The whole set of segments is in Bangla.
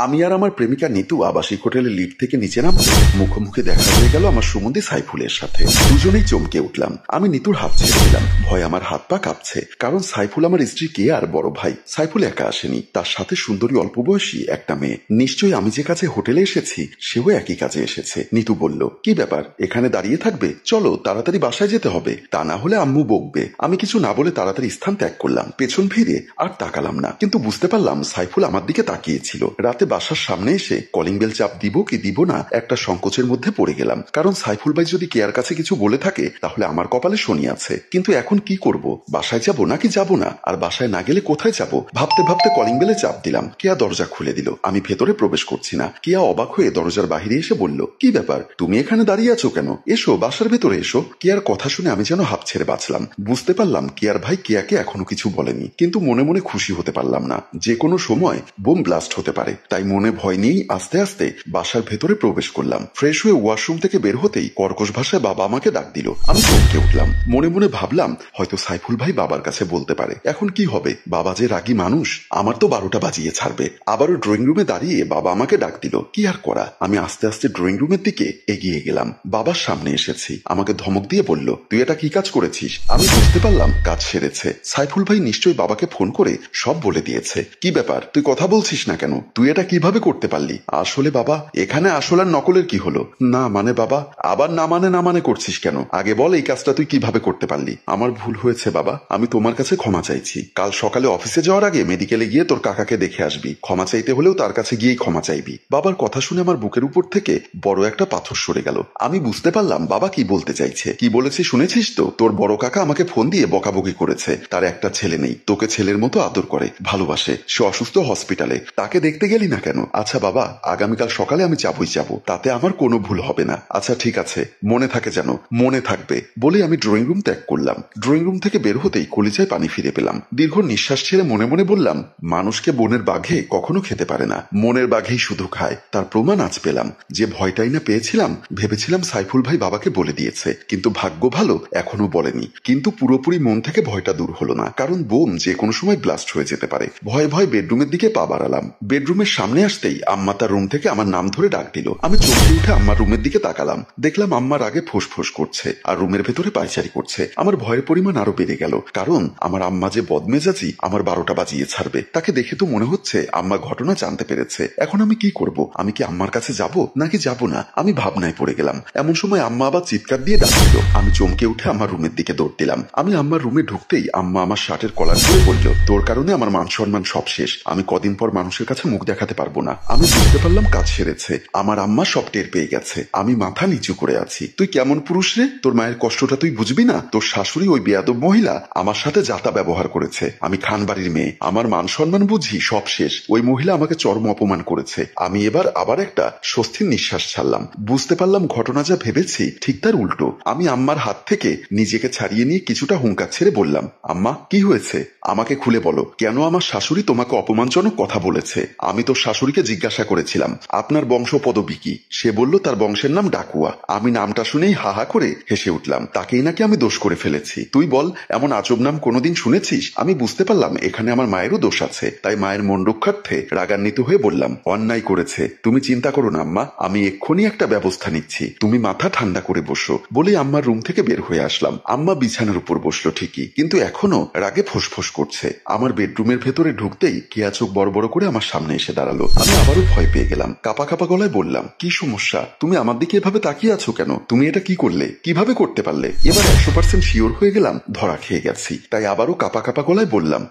আমি আর আমার প্রেমিকা নিতু আবাসিক হোটেলের লিফট থেকে নিচে নামতে মুখোমুখি দেখা হয়ে গেল আমার সুমন্দি সাইফুলের সাথে। দুজনেই চমকে উঠলাম। আমি নিতুর হাত ছেড়ে দিলাম। ভয় আমার হাত পা কাঁপছে, কারণ সাইফুল আমার স্ত্রী কে আর বড় ভাই। সাইফুল একা আসেনি, তার সাথে সুন্দরী অল্প বয়সী একটা মেয়ে। নিশ্চয়ই আমি যে কাজে হোটেলে এসেছি সেও একই কাজে এসেছে। নিতু বলল, কি ব্যাপার, এখানে দাঁড়িয়ে থাকবে? চলো তাড়াতাড়ি বাসায় যেতে হবে, তা না হলে আম্মু বকবে। আমি কিছু না বলে তাড়াতাড়ি স্থান ত্যাগ করলাম। পেছন ফিরে আর তাকালাম না, কিন্তু বুঝতে পারলাম সাইফুল আমার দিকে তাকিয়েছিল। রাতে বাসার সামনে এসে কলিং বেল চাপ দিব কি দিব না একটা সংকোচের মধ্যে পড়ে গেলাম, কারণ সাইফুল ভাই যদি কেয়ার কাছে কিছু বলে থাকে তাহলে আমার কপালে শনি আছে। কিন্তু এখন কি করব? বাসায় যাব নাকি যাব না? আর বাসায় না গেলে কোথায় যাব? ভাবতে ভাবতে কলিং বেলে চাপ দিলাম। কেয়া দরজা খুলে দিল। আমি ভেতরে প্রবেশ করছি না। কেয়া অবাক হয়ে দরজার বাহিরে এসে বলল, কি ব্যাপার, তুমি এখানে দাঁড়িয়ে আছো কেন? এসো, বাসার ভেতরে এসো। কেয়ার কথা শুনে আমি যেন হাঁপ ছেড়ে বাঁচলাম। বুঝতে পারলাম কেয়ার ভাই কেয়াকে এখনো কিছু বলেনি, কিন্তু মনে মনে খুশি হতে পারলাম না। যে কোনো সময় বোম ব্লাস্ট হতে পারে, তাই মনে ভয় নিয়েই আস্তে আস্তে বাসার ভেতরে প্রবেশ করলাম। ফ্রেশ হয়ে ওয়াশরুম থেকে বের হতেই কর্কশ ভাষায় বাবা আমাকে ডাক দিল। আমি চমকে উঠলাম। মনে মনে ভাবলাম হয়তো সাইফুল ভাই বাবার কাছে বলতে পারে। এখন কি হবে? বাবা যে রাগী মানুষ, আমার তো 12টা বাজিয়ে ছাড়বে। আবারও ড্রয়িং রুমে দাঁড়িয়ে বাবা আমাকে ডাক দিল। কি আর করা, আমি আস্তে আস্তে ড্রয়িং রুমের দিকে এগিয়ে গেলাম। বাবার সামনে এসেছি। আমাকে ধমক দিয়ে বলল, তুই এটা কি কাজ করেছিস? আমি বুঝতে পারলাম কাজ সেরেছে। সাইফুল ভাই নিশ্চয়ই বাবাকে ফোন করে সব বলে দিয়েছে। কি ব্যাপার, তুই কথা বলছিস না কেন? তুই এটা কিভাবে করতে পারলি? আসলে বাবা, এখানে আসল আর নকলের কি হলো? না মানে বাবা। আবার না মানে করছিস কেন? আগে বল এই কাজটা তুই কিভাবে করতে পারলি? আমার ভুল হয়েছে বাবা, আমি তোমার কাছে ক্ষমা চাইছি। কাল সকালে অফিসে যাওয়ার আগে মেডিকেলে গিয়ে তোর কাকাকে দেখে আসবি। ক্ষমা চাইতে হলেও তার কাছে গিয়েই ক্ষমা চাইবি। বাবার কথা শুনে আমার বুকের উপর থেকে বড় একটা পাথর সরে গেল। আমি বুঝতে পারলাম বাবা কি বলতে চাইছে। কি বলেছে শুনেছিস তো? তোর বড় কাকা আমাকে ফোন দিয়ে বকাবকি করেছে। তার একটা ছেলে নেই, তোকে ছেলের মতো আদর করে, ভালোবাসে। সে অসুস্থ হসপিটালে, তাকে দেখতে গেলি না কেন? আচ্ছা বাবা, আগামীকাল সকালে আমি যাবই যাব, তাতে আমার কোনো ভুল হবে না। আচ্ছা ঠিক আছে, মনে থাকে যেন। মনে থাকবে বলে আমি ড্রয়িং রুম ত্যাগ করলাম। ড্রয়িং রুম থেকে বের হতেই কলিজায় পানি ফিরে পেলাম। দীর্ঘ নিঃশ্বাস ছেড়ে মনে মনে বললাম, মানুষকে বনের বাঘে কখনো খেতে পারে না, মনের বাঘেই শুধু খায়। তার প্রমাণ আজ পেলাম। যে ভয়টাই না পেয়েছিলাম, ভেবেছিলাম সাইফুল ভাই বাবাকে বলে দিয়েছে, কিন্তু ভাগ্য ভালো এখনো বলেনি। কিন্তু পুরোপুরি মন থেকে ভয়টা দূর হলো না, কারণ বোম যে কোনো সময় ব্লাস্ট হয়ে যেতে পারে। ভয়ে ভয়ে বেডরুমের দিকে পা বাড়ালাম। বেডরুমের সামনে আসতেই আম্মা তার রুম থেকে আমার নাম ধরে ডাক দিল। আমি চমকে উঠে আম্মার রুমের দিকে তাকালাম। দেখলাম আম্মার আগে ফোঁস করছে আর রুমের ভেতরে পায়চারি করছে। আমার ভয়ের পরিমাণ আরো বেড়ে গেল, কারণ আমার আম্মা যে বদমেজাজি, আমার 12টা বাজিয়ে ছাড়বে। তাকে দেখে তো মনে হচ্ছে আম্মা ঘটনা জানতে পেরেছে। এখন আমি কি করব? আমি কি আম্মার কাছে যাব নাকি যাব না? আমি ভাবনায় পড়ে গেলাম। এমন সময় আম্মা আবার চিৎকার দিয়ে ডাক দিল। আমি চমকে উঠে আমার রুমের দিকে দৌড় দিলাম। আমি আম্মার রুমে ঢুকতেই আম্মা আমার শার্টের কলার ধরে বলল, তোর কারণে আমার মান সম্মান সব শেষ। আমি কদিন পর মানুষের কাছে মুখ দেখাতে পারবো না। আমি বুঝতে পারলাম কাজ সেরেছে। আমার আম্মা সব টের পেয়ে গেছে। আমি মাথা নিচু করে আছি। তুই কেমন পুরুষ রে? তোর মায়ের কষ্টটা তুই বুঝবি না? তোর শাশুড়ি ওই বেয়াদব মহিলা আমার সাথে যাতা ব্যবহার করেছে। আমি খানবাড়ির মেয়ে, আমার মান সম্মান বুঝি সব শেষ। ওই মহিলা আমাকে চরম অপমান করেছে। আমি এবার আবার একটা স্বস্তির নিঃশ্বাস ছাড়লাম। বুঝতে পারলাম ঘটনা যা ভেবেছি ঠিক তার উল্টো। আমি আম্মার হাত থেকে নিজেকে ছাড়িয়ে নিয়ে কিছুটা হুঙ্কার ছেড়ে বললাম, আম্মা কি হয়েছে? আমাকে খুলে বলো, কেন আমার শাশুড়ি তোমাকে অপমানজনক কথা বলেছে? আমি তো শাশুড়িকে জিজ্ঞাসা করেছিলাম, আপনার বংশ পদবী কি? সে বলল তার বংশের নাম ডাকুয়া। আমি নামটা শুনেই হাহা করে হেসে উঠলাম। তাকেই নাকি আমি দোষ করে ফেলেছি। তুই বল, এমন আজব নাম কোনোদিন শুনেছিস? আমি বুঝতে পারলাম এখানে আমার মায়েরও দোষ আছে, তাই মায়ের মন রক্ষার্থে রাগান্বিত হয়ে বললাম, অন্যায় করেছে। তুমি চিন্তা করো না আম্মা, আমি এক্ষুনি একটা ব্যবস্থা নিচ্ছি। তুমি মাথা ঠান্ডা করে বসো। বলে আম্মার রুম থেকে বের হয়ে আসলাম। আম্মা বিছানার উপর বসলো ঠিকই, কিন্তু এখনো রাগে ফোঁস করছে। আমার বেডরুমের ভেতরে ঢুকতেই কেয়া চোখ বড় বড় করে আমার সামনে এসে দাঁড়ালো। আমি আবারও ভয় পেয়ে গেলাম। কাপা কাপা গলায় বললাম, কি সমস্যা? তুমি আমার দিকে এভাবে তাকিয়ে আছো কেন? তুমি এটা কি করলে? কিভাবে করতে পারলে? এবার 100% শিওর হয়ে গেলাম ধরা খেয়ে গেছি, তাই আবারও কাপা কাপা গলায় বললাম,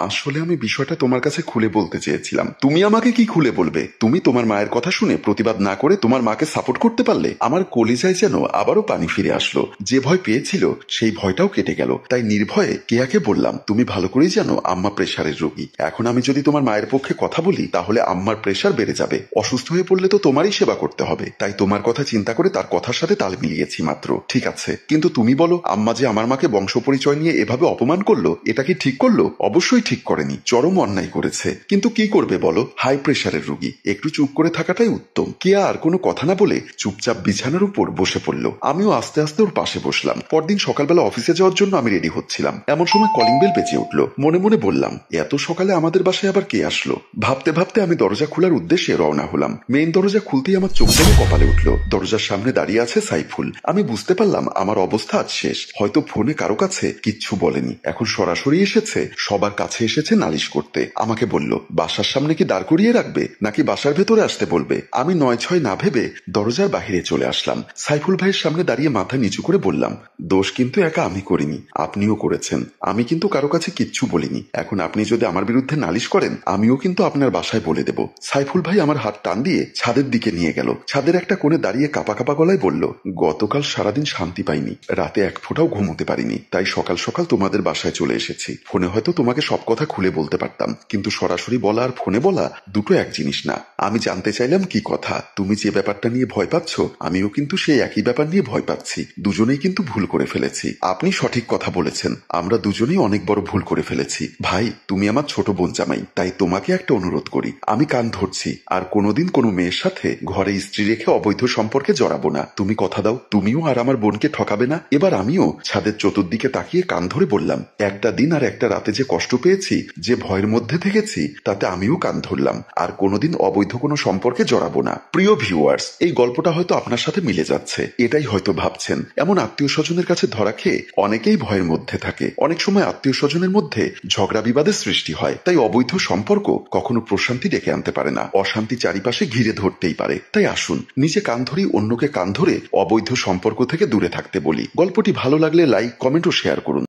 আসলে আমি বিষয়টা তোমার কাছে খুলে বলতে চেয়েছিলাম। তুমি আমাকে কি খুলে বলবে? তুমি তোমার মায়ের কথা শুনে প্রতিবাদ না করে তোমার মাকে সাপোর্ট করতে পারলে। আমার কলিজায় যেন আবারও পানি ফিরে আসলো। যে ভয় পেয়েছিল সেই ভয়টাও কেটে গেল। তাই নির্ভয়ে কেয়াকে বললাম, তুমি ভালো করেই জানো আম্মা প্রেশারের রোগী। এখন আমি যদি তোমার মায়ের পক্ষে কথা বলি তাহলে আম্মার প্রেশার বেড়ে যাবে। অসুস্থ হয়ে পড়লে তো তোমারই সেবা করতে হবে। তাই তোমার কথা চিন্তা করে তার কথার সাথে তাল মিলিয়েছি মাত্র। ঠিক আছে, কিন্তু তুমি বলো, আম্মা যে আমার মাকে বংশ পরিচয় নিয়ে এভাবে অপমান করলো, এটা কি ঠিক করলো? অবশ্যই ঠিক করেনি, চরম অন্যায় করেছে। কিন্তু কি করবে বলো, হাই প্রেশারের রোগী, একটু চুপ করে থাকাটাই উত্তম। কেয়া আর কোনো কথা না বলে চুপচাপ বিছানার উপর বসে পড়লো। আমিও আস্তে আস্তে ওর পাশে বসলাম। পরদিন সকালবেলা অফিসে যাওয়ার জন্য আমি রেডি হচ্ছিলাম। এমন সময় কলিং বেল বেজে উঠলো। মনে মনে বললাম, এত সকালে আমাদের বাসায় আবার কে আসলো? ভাবতে ভাবতে আমি দরজা খোলার উদ্দেশ্যে রওনা হলাম। মেইন দরজা খুলতেই আমার চোখ যেন কপালে উঠল। দরজার সামনে দাঁড়িয়ে আছে সাইফুল। আমি বুঝতে পারলাম আমার অবস্থা আজ শেষ। হয়তো ফোনে কারো কাছে কিচ্ছু বলেনি, এখন সরাসরি এসেছে, সবার কাছে এসেছে নালিশ করতে। আমাকে বলল বাসার সামনে কি দাঁড় করিয়ে রাখবে নাকি বাসার ভেতরে আসতে বলবে। আমি ৯-৬ না ভেবে দরজার বাহিরে চলে আসলাম। সাইফুল ভাইয়ের সামনে দাঁড়িয়ে মাথা নিচু করে বললাম, দোষ কিন্তু একা আমি করিনি, আপনিও করেছেন। আমি কিন্তু কারো কাছে কিচ্ছু বলিনি। এখন আপনি যদি আমার বিরুদ্ধে নালিশ করেন আমিও কিন্তু আপনার বাসায় বলে দেব। সাইফুল ভাই আমার হাত টান দিয়ে ছাদের দিকে নিয়ে গেল। ছাদের একটা কোণে দাঁড়িয়ে কাঁপা কাঁপা গলায় বলল, গতকাল সারাদিন শান্তি পাইনি, রাতে এক ফোঁটাও ঘুমোতে পারিনি, তাই সকাল সকাল তোমাদের বাসায় চলে এসেছি। ফোনে হয়তো তোমাকে সব কথা খুলে বলতে পারতাম, কিন্তু সরাসরি বলা আর ফোনে বলা দুটো এক জিনিস না। আমি জানতে চাইলাম কি কথা, তুমি যে ব্যাপারটা নিয়ে ভয় পাচ্ছ আমিও কিন্তু সেই একই ব্যাপার নিয়ে ভয় পাচ্ছি। দুজনেই কিন্তু ভুল করে ফেলেছি। আপনি সঠিক কথা বলেছেন, আমরা দুজনেই অনেক বড় ভুল করে ফেলেছি। ভাই তুমি আমার ছোট বোন জামাই, তাই তোমাকে একটা অনুরোধ করি, আমি কান ধরছি, আর কোনোদিন কোনো মেয়ের সাথে ঘরে স্ত্রী রেখে অবৈধ সম্পর্কে জড়াবো না। তুমি কথা দাও তুমিও আর আমার বোনকে ঠকাবে না। এবার আমিও ছাদের চতুর্দিকে তাকিয়ে কান ধরে বললাম, একটা দিন আর একটা রাতে যে কষ্ট পেয়েছি, যে ভয়ের মধ্যে থেকেছি, তাতে আমিও কান ধরলাম, আর কোনোদিন অবৈধ কোনো সম্পর্কে জড়াবো না। প্রিয় ভিউয়ার্স, এই গল্পটা হয়তো আপনার সাথে মিলে যাচ্ছে, এটাই হয়তো ভাবছেন। এমন আত্মীয় স্বজনের কাছে ধরা খেয়ে অনেকেই ভয়ের মধ্যে থাকে। অনেক সময় আত্মীয় স্বজনের মধ্যে ঝগড়া বিবাদের সৃষ্টি হয়, তাই অবৈধ সম্পর্ক কখনো প্রশান্তি ডেকে আনতে পারে না, অশান্তি চারিপাশে ঘিরে ধরতেই পারে। তাই আসুন নিজে কান ধরি, অন্যকে কান ধরে অবৈধ সম্পর্ক থেকে দূরে থাকতে বলি। গল্পটি ভালো লাগলে লাইক, কমেন্ট ও শেয়ার করুন।